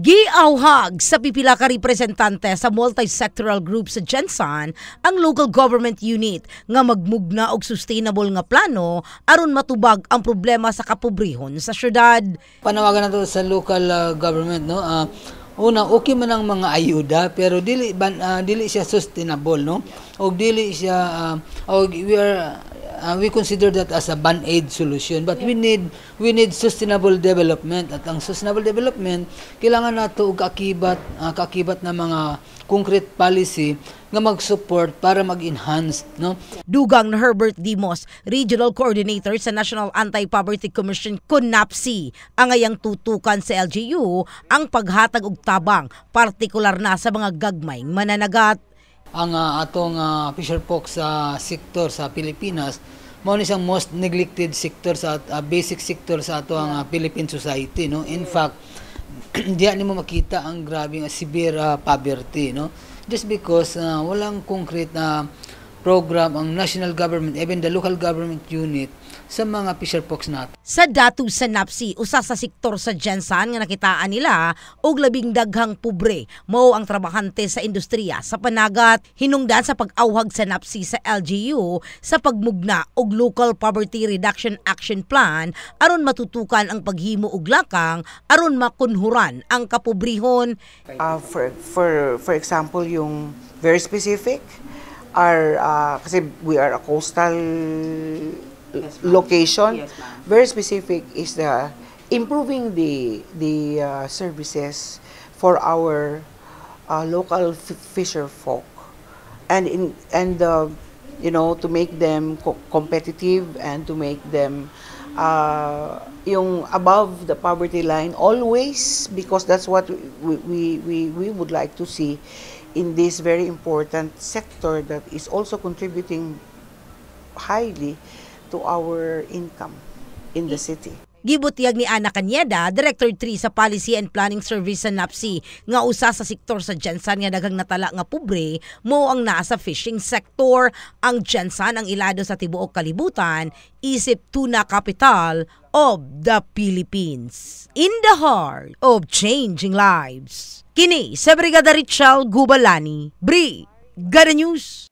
Giauhag sa pipila ka representante sa multi-sectoral group sa Gensan ang local government unit nga magmugna og sustainable nga plano aron matubag ang problema sa kapobrehon sa syudad. Panawagan nato sa local government, no. Una, okay man ang mga ayuda pero dili siya sustainable, no. Og dili siya we consider that as a band-aid solution, but we need sustainable development, at ang sustainable development kailangan nato og kakibat na mga concrete policy nga mag-support para mag-enhance, no. Dugang na Herbert Dimos, Regional Coordinator sa National Anti-Poverty Commission (NAPC), ang ayang tutukan sa LGU ang paghatag og tabang partikular na sa mga gagmayng mananagat. Ang atong fisher folk sa sektor sa Pilipinas mao ni siyang most neglected sector sa basic sector sa ato ang Philippine society, no. In fact, diyan nimo makita ang grabing severe poverty, no, just because walang concrete na program ang national government, even the local government unit sa mga fisher folks natin. Sa datu sa NAPC, usa sa sektor sa Gensan nga nakitaan nila og labing daghang pobre mao ang trabahante sa industriya sa panagat. Hinungdan sa pag-awhag sa NAPC sa LGU sa pagmugna og Local Poverty Reduction Action Plan aron matutukan ang paghimo og lakang aron makunhuran ang kapobrehon. For example, yung very specific are kasi we are a coastal location. Yes, very specific is the improving the services for our local fisher folk, and you know, to make them competitive and to make them yung above the poverty line always, because that's what we would like to see in this very important sector that is also contributing highly to our income in the city. Gibutyag ni Ana Cañeda, Director 3 sa Policy and Planning Service sa NAPC, nga usa sa sektor sa Gensan nga daghang natala nga pobre mo ang nasa fishing sector. Ang Gensan ang ilado sa tibuok kalibutan isip tuna capital of the Philippines. In the heart of changing lives. Kini sa Brigada Richal Gubalani, Brigada News.